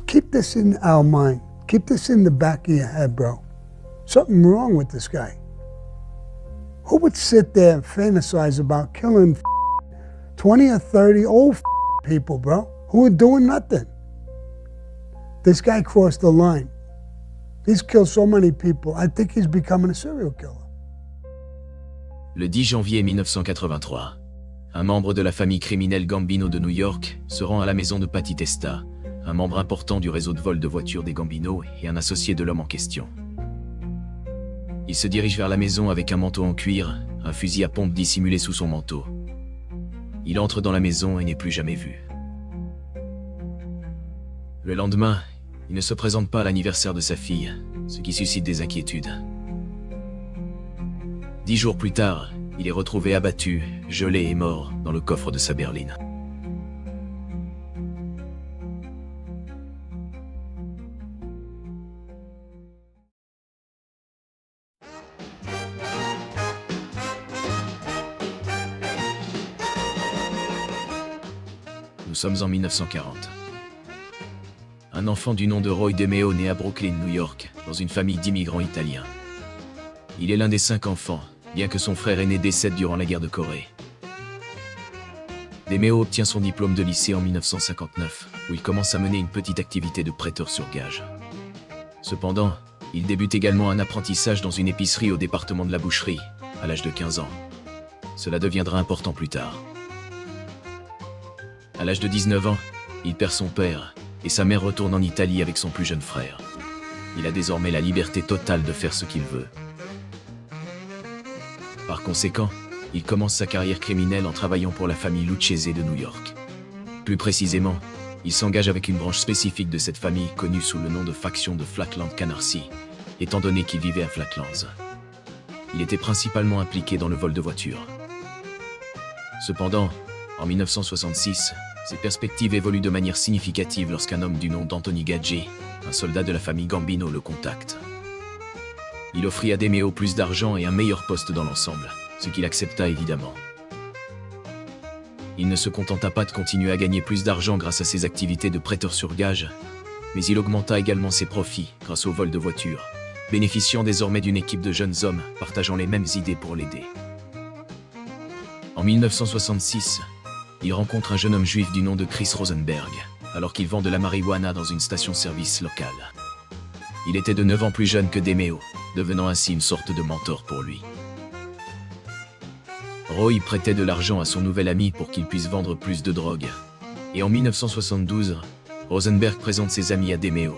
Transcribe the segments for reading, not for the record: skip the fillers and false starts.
Keep this in our mind. Keep this in the back of your head, bro. Something wrong with this guy. Who would sit there and fantasize about killing 20 or 30 old people, bro, who are doing nothing? This guy crossed the line. He's killed so many people. I think he's becoming a serial killer. Le 10 janvier 1983, un membre de la famille criminelle Gambino de New York se rend à la maison de Patty Testa, un membre important du réseau de vol de voitures des Gambino et un associé de l'homme en question. Il se dirige vers la maison avec un manteau en cuir, un fusil à pompe dissimulé sous son manteau. Il entre dans la maison et n'est plus jamais vu. Le lendemain, il ne se présente pas à l'anniversaire de sa fille, ce qui suscite des inquiétudes. 10 jours plus tard, il est retrouvé abattu, gelé et mort dans le coffre de sa berline. Nous sommes en 1940. Un enfant du nom de Roy DeMeo naît à Brooklyn, New York, dans une famille d'immigrants italiens. Il est l'un des 5 enfants, bien que son frère aîné décède durant la guerre de Corée. DeMeo obtient son diplôme de lycée en 1959, où il commence à mener une petite activité de prêteur sur gage. Cependant, il débute également un apprentissage dans une épicerie au département de la boucherie, à l'âge de 15 ans. Cela deviendra important plus tard. À l'âge de 19 ans, il perd son père, et sa mère retourne en Italie avec son plus jeune frère. Il a désormais la liberté totale de faire ce qu'il veut. Par conséquent, il commence sa carrière criminelle en travaillant pour la famille Lucchese de New York. Plus précisément, il s'engage avec une branche spécifique de cette famille connue sous le nom de faction de Flatland Canarsie, étant donné qu'il vivait à Flatlands. Il était principalement impliqué dans le vol de voitures. Cependant, en 1966, ses perspectives évoluent de manière significative lorsqu'un homme du nom d'Anthony Gaggi, un soldat de la famille Gambino, le contacte. Il offrit à DeMeo plus d'argent et un meilleur poste dans l'ensemble, ce qu'il accepta évidemment. Il ne se contenta pas de continuer à gagner plus d'argent grâce à ses activités de prêteur sur gage, mais il augmenta également ses profits grâce au vol de voitures, bénéficiant désormais d'une équipe de jeunes hommes partageant les mêmes idées pour l'aider. En 1966, il rencontre un jeune homme juif du nom de Chris Rosenberg, alors qu'il vend de la marijuana dans une station-service locale. Il était de 9 ans plus jeune que DeMeo, devenant ainsi une sorte de mentor pour lui. Roy prêtait de l'argent à son nouvel ami pour qu'il puisse vendre plus de drogue. Et en 1972, Rosenberg présente ses amis à DeMeo,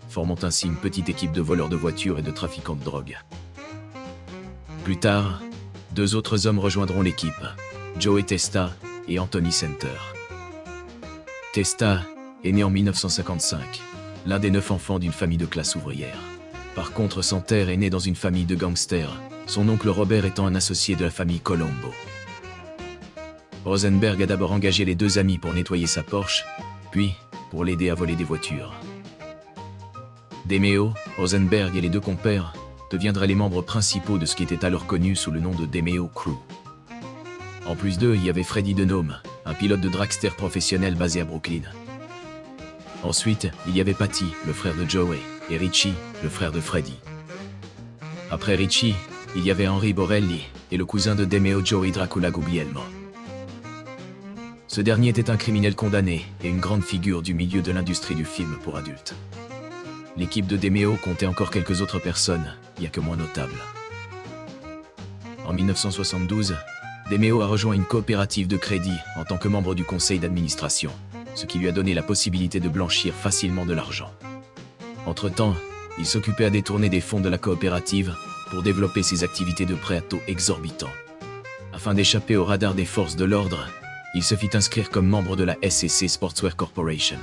formant ainsi une petite équipe de voleurs de voitures et de trafiquants de drogue. Plus tard, 2 autres hommes rejoindront l'équipe, Joey Testa et Anthony Center. Testa est né en 1955, l'un des 9 enfants d'une famille de classe ouvrière. Par contre, Center est né dans une famille de gangsters, son oncle Robert étant un associé de la famille Colombo. Rosenberg a d'abord engagé les 2 amis pour nettoyer sa Porsche, puis pour l'aider à voler des voitures. DeMeo, Rosenberg et les 2 compères deviendraient les membres principaux de ce qui était alors connu sous le nom de DeMeo Crew. En plus d'eux, il y avait Freddie Denome, un pilote de dragster professionnel basé à Brooklyn. Ensuite, il y avait Patty, le frère de Joey, et Richie, le frère de Freddie. Après Richie, il y avait Henry Borelli et le cousin de DeMeo, Joey Dracula Guglielmo. Ce dernier était un criminel condamné et une grande figure du milieu de l'industrie du film pour adultes. L'équipe de DeMeo comptait encore quelques autres personnes, bien que moins notables. En 1972, DeMeo a rejoint une coopérative de crédit en tant que membre du conseil d'administration, ce qui lui a donné la possibilité de blanchir facilement de l'argent. Entre-temps, il s'occupait à détourner des fonds de la coopérative pour développer ses activités de prêt à taux exorbitants. Afin d'échapper au radar des forces de l'ordre, il se fit inscrire comme membre de la SEC Sportswear Corporation,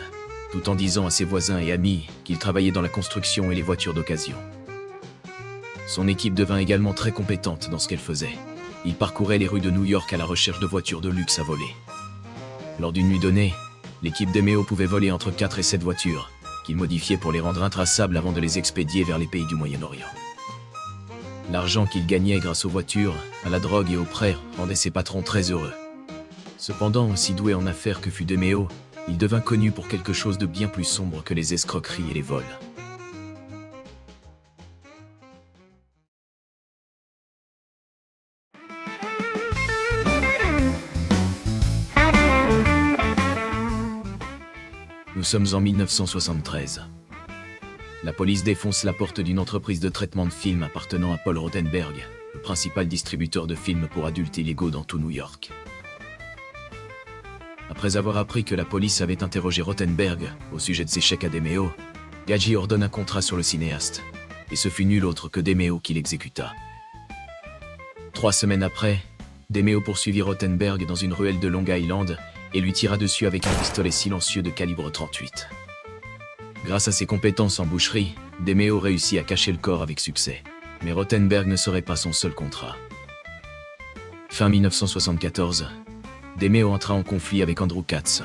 tout en disant à ses voisins et amis qu'il travaillait dans la construction et les voitures d'occasion. Son équipe devint également très compétente dans ce qu'elle faisait. Il parcourait les rues de New York à la recherche de voitures de luxe à voler. Lors d'une nuit donnée, l'équipe DeMeo pouvait voler entre 4 et 7 voitures, qu'il modifiait pour les rendre intraçables avant de les expédier vers les pays du Moyen-Orient. L'argent qu'il gagnait grâce aux voitures, à la drogue et aux prêts rendait ses patrons très heureux. Cependant, aussi doué en affaires que fut DeMeo, il devint connu pour quelque chose de bien plus sombre que les escroqueries et les vols. Nous sommes en 1973. La police défonce la porte d'une entreprise de traitement de films appartenant à Paul Rothenberg, le principal distributeur de films pour adultes illégaux dans tout New York. Après avoir appris que la police avait interrogé Rothenberg au sujet de ses chèques à DeMeo, Gaggi ordonne un contrat sur le cinéaste, et ce fut nul autre que DeMeo qui l'exécuta. 3 semaines après, DeMeo poursuivit Rothenberg dans une ruelle de Long Island et lui tira dessus avec un pistolet silencieux de calibre 38. Grâce à ses compétences en boucherie, DeMeo réussit à cacher le corps avec succès. Mais Rothenberg ne serait pas son seul contrat. Fin 1974, DeMeo entra en conflit avec Andrew Katz,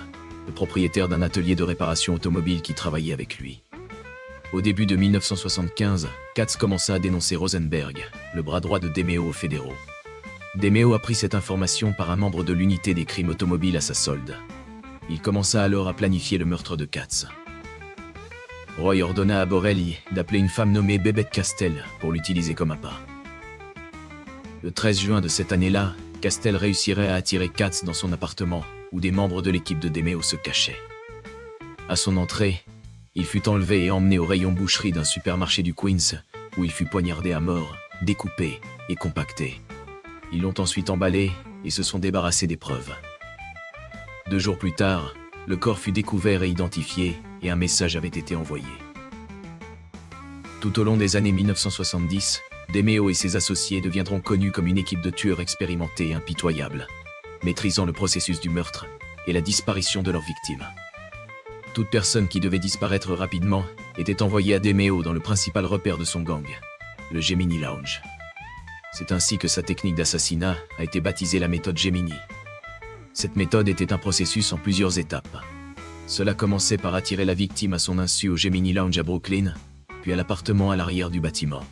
le propriétaire d'un atelier de réparation automobile qui travaillait avec lui. Au début de 1975, Katz commença à dénoncer Rosenberg, le bras droit de DeMeo aux fédéraux. DeMeo apprit cette information par un membre de l'unité des crimes automobiles à sa solde. Il commença alors à planifier le meurtre de Katz. Roy ordonna à Borelli d'appeler une femme nommée Bebette Castell pour l'utiliser comme appât. Le 13 juin de cette année-là, Castell réussirait à attirer Katz dans son appartement, où des membres de l'équipe de DeMeo se cachaient. À son entrée, il fut enlevé et emmené au rayon boucherie d'un supermarché du Queens, où il fut poignardé à mort, découpé et compacté. Ils l'ont ensuite emballé et se sont débarrassés des preuves. 2 jours plus tard, le corps fut découvert et identifié, et un message avait été envoyé. Tout au long des années 1970, DeMeo et ses associés deviendront connus comme une équipe de tueurs expérimentés et impitoyables, maîtrisant le processus du meurtre et la disparition de leurs victimes. Toute personne qui devait disparaître rapidement était envoyée à DeMeo dans le principal repère de son gang, le Gemini Lounge. C'est ainsi que sa technique d'assassinat a été baptisée la méthode Gemini. Cette méthode était un processus en plusieurs étapes. Cela commençait par attirer la victime à son insu au Gemini Lounge à Brooklyn, puis à l'appartement à l'arrière du bâtiment.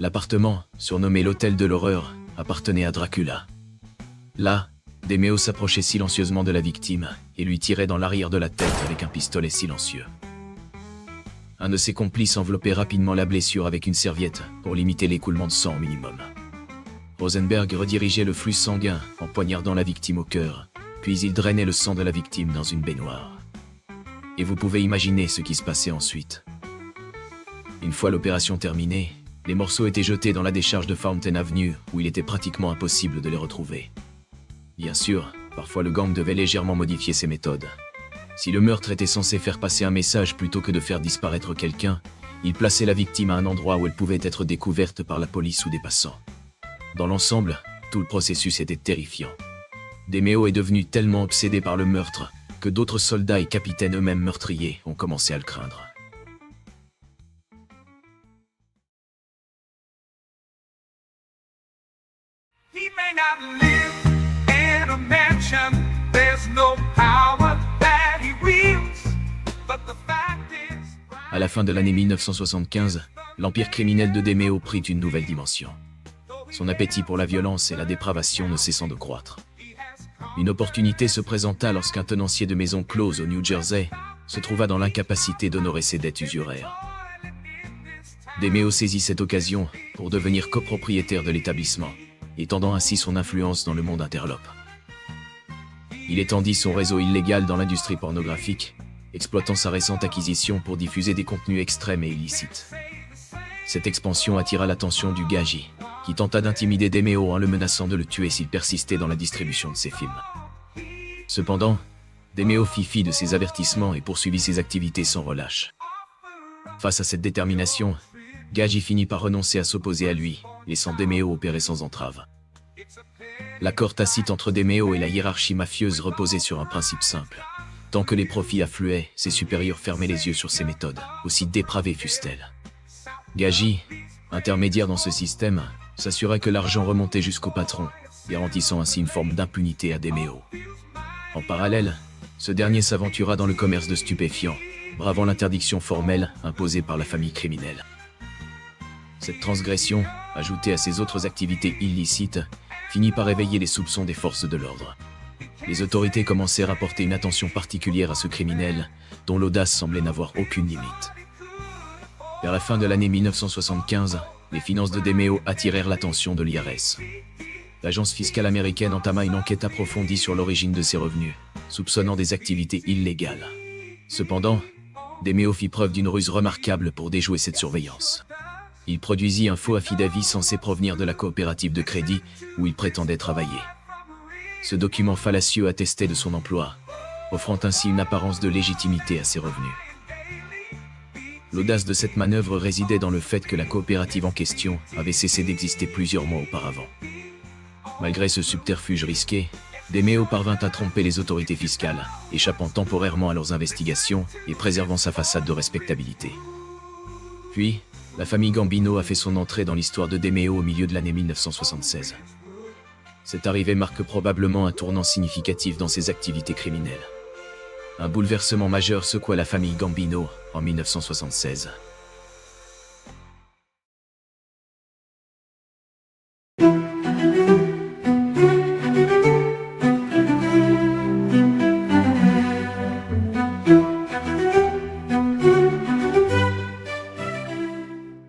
L'appartement, surnommé l'Hôtel de l'Horreur, appartenait à Dracula. Là, DeMeo s'approchait silencieusement de la victime et lui tirait dans l'arrière de la tête avec un pistolet silencieux. Un de ses complices enveloppait rapidement la blessure avec une serviette pour limiter l'écoulement de sang au minimum. Rosenberg redirigeait le flux sanguin en poignardant la victime au cœur, puis il drainait le sang de la victime dans une baignoire. Et vous pouvez imaginer ce qui se passait ensuite. Une fois l'opération terminée, les morceaux étaient jetés dans la décharge de Fountain Avenue, où il était pratiquement impossible de les retrouver. Bien sûr, parfois le gang devait légèrement modifier ses méthodes. Si le meurtre était censé faire passer un message plutôt que de faire disparaître quelqu'un, il plaçait la victime à un endroit où elle pouvait être découverte par la police ou des passants. Dans l'ensemble, tout le processus était terrifiant. DeMeo est devenu tellement obsédé par le meurtre que d'autres soldats et capitaines eux-mêmes meurtriers ont commencé à le craindre. He may not live in a mansion, there's no power that he wields, but the fact is... À la fin de l'année 1975, l'empire criminel de DeMeo prit une nouvelle dimension. Son appétit pour la violence et la dépravation ne cessant de croître. Une opportunité se présenta lorsqu'un tenancier de maison close au New Jersey se trouva dans l'incapacité d'honorer ses dettes usuraires. DeMeo saisit cette occasion pour devenir copropriétaire de l'établissement, étendant ainsi son influence dans le monde interlope. Il étendit son réseau illégal dans l'industrie pornographique, exploitant sa récente acquisition pour diffuser des contenus extrêmes et illicites. Cette expansion attira l'attention du Gaggi, qui tenta d'intimider DeMeo en le menaçant de le tuer s'il persistait dans la distribution de ses films. Cependant, DeMeo fit fi de ses avertissements et poursuivit ses activités sans relâche. Face à cette détermination, Gaggi finit par renoncer à s'opposer à lui, laissant DeMeo opérer sans entrave. L'accord tacite entre DeMeo et la hiérarchie mafieuse reposait sur un principe simple. Tant que les profits affluaient, ses supérieurs fermaient les yeux sur ses méthodes, aussi dépravées fussent-elles. Gaggi, intermédiaire dans ce système, s'assura que l'argent remontait jusqu'au patron, garantissant ainsi une forme d'impunité à DeMeo. En parallèle, ce dernier s'aventura dans le commerce de stupéfiants, bravant l'interdiction formelle imposée par la famille criminelle. Cette transgression, ajoutée à ses autres activités illicites, finit par éveiller les soupçons des forces de l'ordre. les autorités commencèrent à porter une attention particulière à ce criminel, dont l'audace semblait n'avoir aucune limite. Vers la fin de l'année 1975, les finances de DeMeo attirèrent l'attention de l'IRS. L'agence fiscale américaine entama une enquête approfondie sur l'origine de ses revenus, soupçonnant des activités illégales. Cependant, DeMeo fit preuve d'une ruse remarquable pour déjouer cette surveillance. Il produisit un faux affidavit censé provenir de la coopérative de crédit où il prétendait travailler. Ce document fallacieux attestait de son emploi, offrant ainsi une apparence de légitimité à ses revenus. L'audace de cette manœuvre résidait dans le fait que la coopérative en question avait cessé d'exister plusieurs mois auparavant. Malgré ce subterfuge risqué, DeMeo parvint à tromper les autorités fiscales, échappant temporairement à leurs investigations et préservant sa façade de respectabilité. Puis, la famille Gambino a fait son entrée dans l'histoire de DeMeo au milieu de l'année 1976. Cette arrivée marque probablement un tournant significatif dans ses activités criminelles. Un bouleversement majeur secoua la famille Gambino en 1976.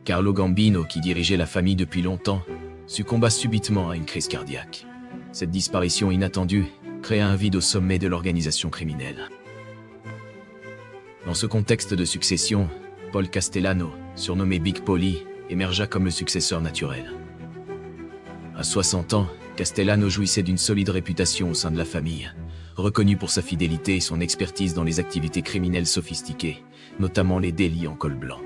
Carlo Gambino, qui dirigeait la famille depuis longtemps, succomba subitement à une crise cardiaque. Cette disparition inattendue créa un vide au sommet de l'organisation criminelle. Dans ce contexte de succession, Paul Castellano, surnommé Big Paulie, émergea comme le successeur naturel. À 60 ans, Castellano jouissait d'une solide réputation au sein de la famille, reconnu pour sa fidélité et son expertise dans les activités criminelles sophistiquées, notamment les délits en col blanc.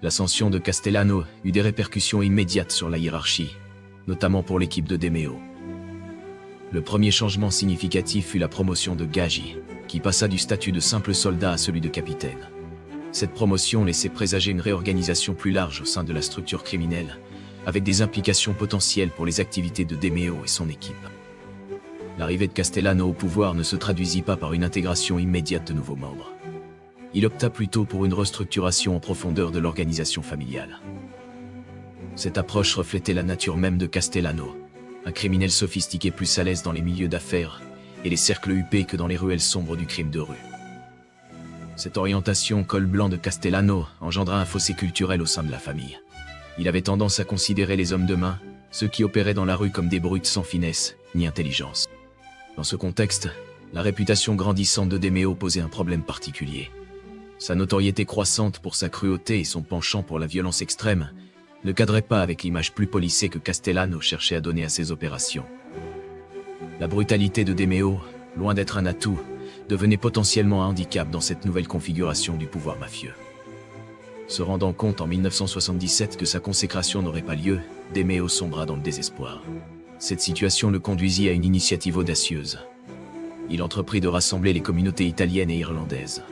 L'ascension de Castellano eut des répercussions immédiates sur la hiérarchie, notamment pour l'équipe de DeMeo. Le premier changement significatif fut la promotion de Gaggi, qui passa du statut de simple soldat à celui de capitaine. Cette promotion laissait présager une réorganisation plus large au sein de la structure criminelle, avec des implications potentielles pour les activités de DeMeo et son équipe. L'arrivée de Castellano au pouvoir ne se traduisit pas par une intégration immédiate de nouveaux membres. Il opta plutôt pour une restructuration en profondeur de l'organisation familiale. Cette approche reflétait la nature même de Castellano, un criminel sophistiqué plus à l'aise dans les milieux d'affaires et les cercles huppés que dans les ruelles sombres du crime de rue. Cette orientation col blanc de Castellano engendra un fossé culturel au sein de la famille. Il avait tendance à considérer les hommes de main, ceux qui opéraient dans la rue, comme des brutes sans finesse ni intelligence. Dans ce contexte, la réputation grandissante de DeMeo posait un problème particulier. Sa notoriété croissante pour sa cruauté et son penchant pour la violence extrême ne cadrait pas avec l'image plus polissée que Castellano cherchait à donner à ses opérations. La brutalité de DeMeo, loin d'être un atout, devenait potentiellement un handicap dans cette nouvelle configuration du pouvoir mafieux. Se rendant compte en 1977 que sa consécration n'aurait pas lieu, DeMeo sombra dans le désespoir. Cette situation le conduisit à une initiative audacieuse. Il entreprit de rassembler les communautés italiennes et irlandaises.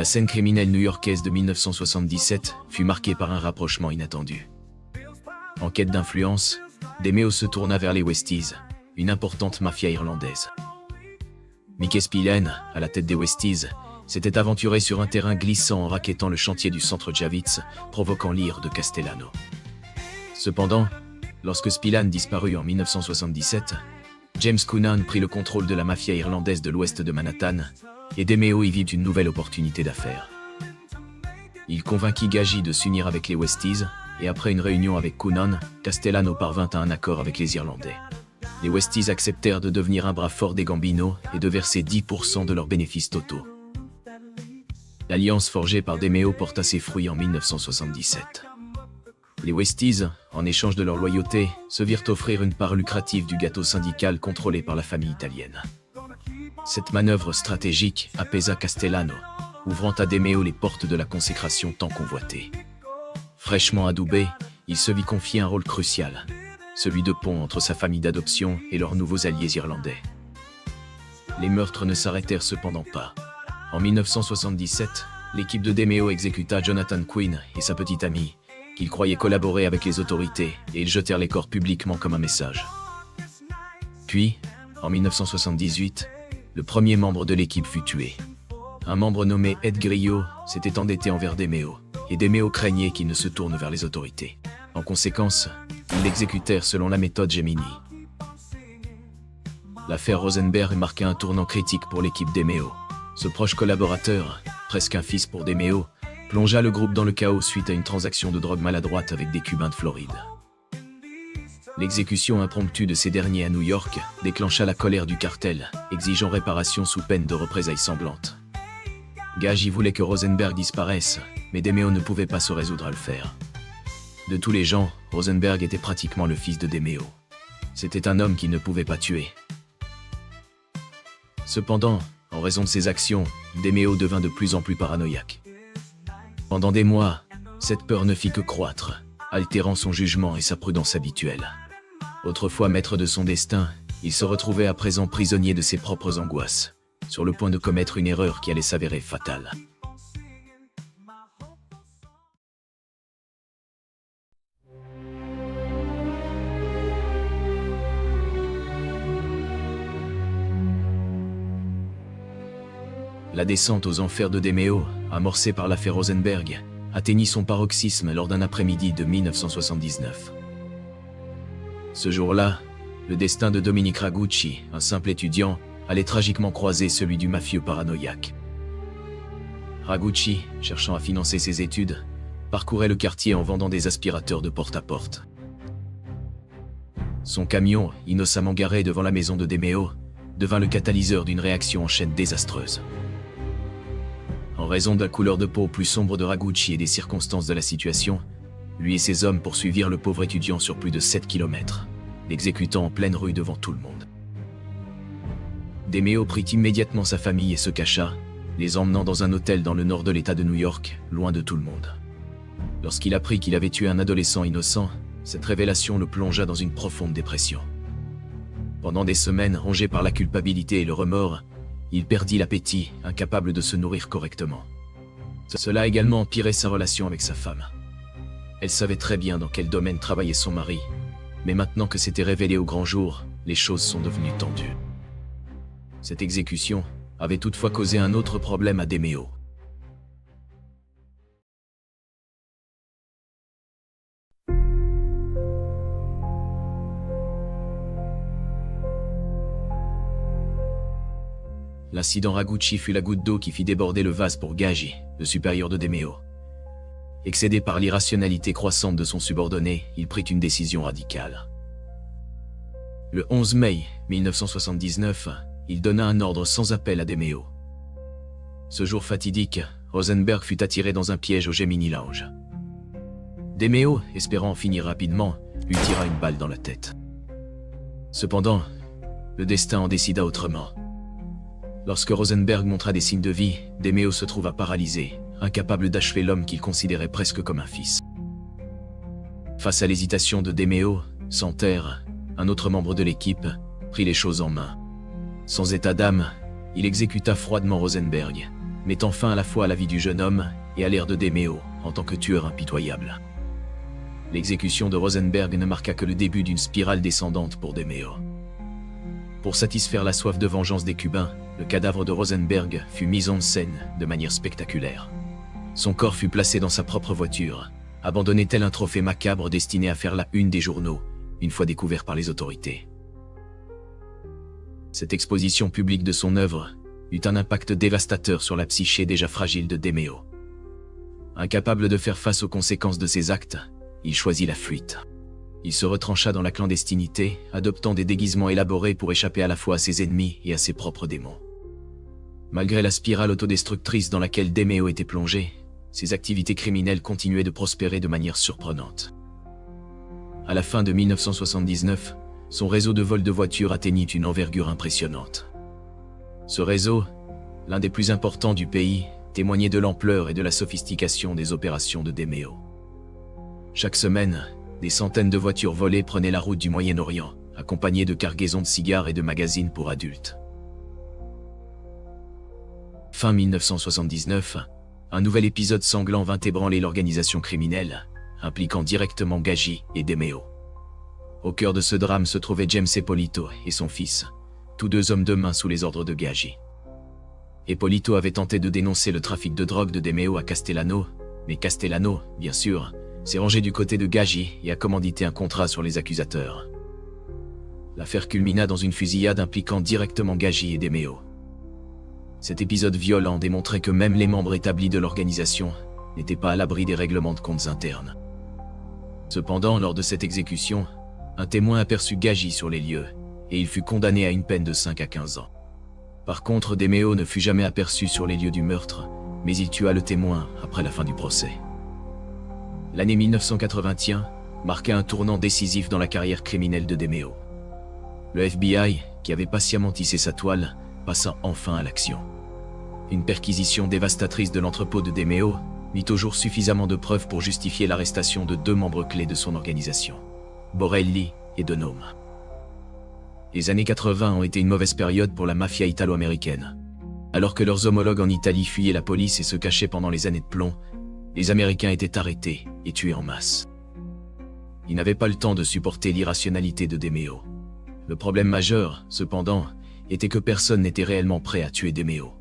La scène criminelle new-yorkaise de 1977 fut marquée par un rapprochement inattendu. En quête d'influence, DeMeo se tourna vers les Westies, une importante mafia irlandaise. Mickey Spillane, à la tête des Westies, s'était aventuré sur un terrain glissant en racketant le chantier du centre Javits, provoquant l'ire de Castellano. Cependant, lorsque Spillane disparut en 1977, James Coonan prit le contrôle de la mafia irlandaise de l'ouest de Manhattan, et DeMeo y vit une nouvelle opportunité d'affaires. Il convainquit Gaggi de s'unir avec les Westies, et après une réunion avec Coonan, Castellano parvint à un accord avec les Irlandais. Les Westies acceptèrent de devenir un bras fort des Gambino et de verser 10% de leurs bénéfices totaux. L'alliance forgée par DeMeo porta ses fruits en 1977. Les Westies, en échange de leur loyauté, se virent offrir une part lucrative du gâteau syndical contrôlé par la famille italienne. Cette manœuvre stratégique apaisa Castellano, ouvrant à DeMeo les portes de la consécration tant convoitée. Fraîchement adoubé, il se vit confier un rôle crucial, celui de pont entre sa famille d'adoption et leurs nouveaux alliés irlandais. Les meurtres ne s'arrêtèrent cependant pas. En 1977, l'équipe de DeMeo exécuta Jonathan Quinn et sa petite amie, qu'ils croyaient collaborer avec les autorités, et ils jetèrent les corps publiquement comme un message. Puis, En 1978, le premier membre de l'équipe fut tué. Un membre nommé Ed Grillo s'était endetté envers DeMeo, et DeMeo craignait qu'il ne se tourne vers les autorités. En conséquence, ils l'exécutèrent selon la méthode Gemini. L'affaire Rosenberg marqua un tournant critique pour l'équipe DeMeo. Ce proche collaborateur, presque un fils pour DeMeo, plongea le groupe dans le chaos suite à une transaction de drogue maladroite avec des Cubains de Floride. L'exécution impromptue de ces derniers à New York déclencha la colère du cartel, exigeant réparation sous peine de représailles sanglantes. Gage y voulait que Rosenberg disparaisse, mais DeMeo ne pouvait pas se résoudre à le faire. De tous les gens, Rosenberg était pratiquement le fils de DeMeo. C'était un homme qu'il ne pouvait pas tuer. Cependant, en raison de ses actions, DeMeo devint de plus en plus paranoïaque. Pendant des mois, cette peur ne fit que croître, altérant son jugement et sa prudence habituelle. Autrefois maître de son destin, il se retrouvait à présent prisonnier de ses propres angoisses, sur le point de commettre une erreur qui allait s'avérer fatale. La descente aux enfers de DeMeo, amorcée par l'affaire Rosenberg, atteignit son paroxysme lors d'un après-midi de 1979. Ce jour-là, le destin de Dominic Ragucci, un simple étudiant, allait tragiquement croiser celui du mafieux paranoïaque. Ragucci, cherchant à financer ses études, parcourait le quartier en vendant des aspirateurs de porte-à-porte. Son camion, innocemment garé devant la maison de DeMeo, devint le catalyseur d'une réaction en chaîne désastreuse. En raison de la couleur de peau plus sombre de Ragucci et des circonstances de la situation, lui et ses hommes poursuivirent le pauvre étudiant sur plus de 7 km, l'exécutant en pleine rue devant tout le monde. DeMeo prit immédiatement sa famille et se cacha, les emmenant dans un hôtel dans le nord de l'État de New York, loin de tout le monde. Lorsqu'il apprit qu'il avait tué un adolescent innocent, cette révélation le plongea dans une profonde dépression. Pendant des semaines, rongé par la culpabilité et le remords, il perdit l'appétit, incapable de se nourrir correctement. Cela a également empiré sa relation avec sa femme. Elle savait très bien dans quel domaine travaillait son mari, mais maintenant que c'était révélé au grand jour, les choses sont devenues tendues. Cette exécution avait toutefois causé un autre problème à DeMeo. L'incident Ragucci fut la goutte d'eau qui fit déborder le vase pour Gaggi, le supérieur de DeMeo. Excédé par l'irrationalité croissante de son subordonné, il prit une décision radicale. Le 11 mai 1979, il donna un ordre sans appel à DeMeo. Ce jour fatidique, Rosenberg fut attiré dans un piège au Gemini Lounge. DeMeo, espérant en finir rapidement, lui tira une balle dans la tête. Cependant, le destin en décida autrement. Lorsque Rosenberg montra des signes de vie, DeMeo se trouva paralysé, incapable d'achever l'homme qu'il considérait presque comme un fils. Face à l'hésitation de DeMeo, Santerre, un autre membre de l'équipe, prit les choses en main. Sans état d'âme, il exécuta froidement Rosenberg, mettant fin à la fois à la vie du jeune homme et à l'ère de DeMeo en tant que tueur impitoyable. L'exécution de Rosenberg ne marqua que le début d'une spirale descendante pour DeMeo. Pour satisfaire la soif de vengeance des Cubains, le cadavre de Rosenberg fut mis en scène de manière spectaculaire. Son corps fut placé dans sa propre voiture, abandonné tel un trophée macabre destiné à faire la une des journaux, une fois découvert par les autorités. Cette exposition publique de son œuvre eut un impact dévastateur sur la psyché déjà fragile de DeMeo. Incapable de faire face aux conséquences de ses actes, il choisit la fuite. Il se retrancha dans la clandestinité, adoptant des déguisements élaborés pour échapper à la fois à ses ennemis et à ses propres démons. Malgré la spirale autodestructrice dans laquelle DeMeo était plongé, ses activités criminelles continuaient de prospérer de manière surprenante. À la fin de 1979, son réseau de vols de voitures atteignit une envergure impressionnante. Ce réseau, l'un des plus importants du pays, témoignait de l'ampleur et de la sophistication des opérations de DeMeo. Chaque semaine, des centaines de voitures volées prenaient la route du Moyen-Orient, accompagnées de cargaisons de cigares et de magazines pour adultes. Fin 1979, un nouvel épisode sanglant vint ébranler l'organisation criminelle, impliquant directement Gaggi et DeMeo. Au cœur de ce drame se trouvaient James Ippolito et son fils, tous deux hommes de main sous les ordres de Gaggi. Ippolito avait tenté de dénoncer le trafic de drogue de Demeo à Castellano, mais Castellano, bien sûr, s'est rangé du côté de Gaggi et a commandité un contrat sur les accusateurs. L'affaire culmina dans une fusillade impliquant directement Gaggi et Demeo. Cet épisode violent démontrait que même les membres établis de l'organisation n'étaient pas à l'abri des règlements de comptes internes. Cependant, lors de cette exécution, un témoin aperçut Gaggi sur les lieux, et il fut condamné à une peine de 5 à 15 ans. Par contre, Demeo ne fut jamais aperçu sur les lieux du meurtre, mais il tua le témoin après la fin du procès. L'année 1981 marqua un tournant décisif dans la carrière criminelle de Demeo. Le FBI, qui avait patiemment tissé sa toile, passa enfin à l'action. Une perquisition dévastatrice de l'entrepôt de Demeo mit au jour suffisamment de preuves pour justifier l'arrestation de 2 membres clés de son organisation, Borelli et De Nome. Les années 80 ont été une mauvaise période pour la mafia italo-américaine. Alors que leurs homologues en Italie fuyaient la police et se cachaient pendant les années de plomb, les Américains étaient arrêtés et tués en masse. Ils n'avaient pas le temps de supporter l'irrationalité de Demeo. Le problème majeur, cependant, était que personne n'était réellement prêt à tuer Demeo.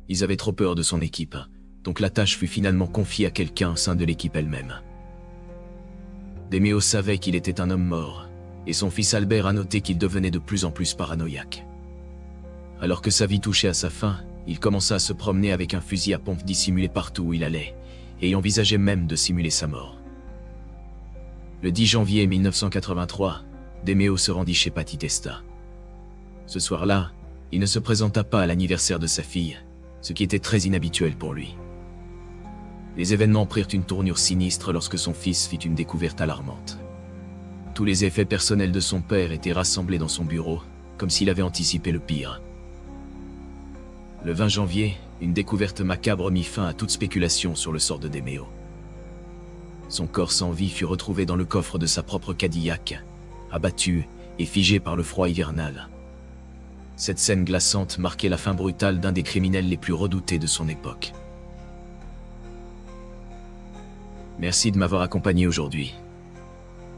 Ils avaient trop peur de son équipe, donc la tâche fut finalement confiée à quelqu'un au sein de l'équipe elle-même. Demeo savait qu'il était un homme mort, et son fils Albert a noté qu'il devenait de plus en plus paranoïaque. Alors que sa vie touchait à sa fin, il commença à se promener avec un fusil à pompe dissimulé partout où il allait, et il envisageait même de simuler sa mort. Le 10 janvier 1983, Demeo se rendit chez Patti Testa. Ce soir-là, il ne se présenta pas à l'anniversaire de sa fille, ce qui était très inhabituel pour lui. Les événements prirent une tournure sinistre lorsque son fils fit une découverte alarmante. Tous les effets personnels de son père étaient rassemblés dans son bureau, comme s'il avait anticipé le pire. Le 20 janvier, une découverte macabre mit fin à toute spéculation sur le sort de Demeo. Son corps sans vie fut retrouvé dans le coffre de sa propre Cadillac, abattu et figé par le froid hivernal. Cette scène glaçante marquait la fin brutale d'un des criminels les plus redoutés de son époque. Merci de m'avoir accompagné aujourd'hui.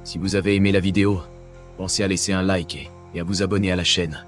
Si vous avez aimé la vidéo, pensez à laisser un like et à vous abonner à la chaîne.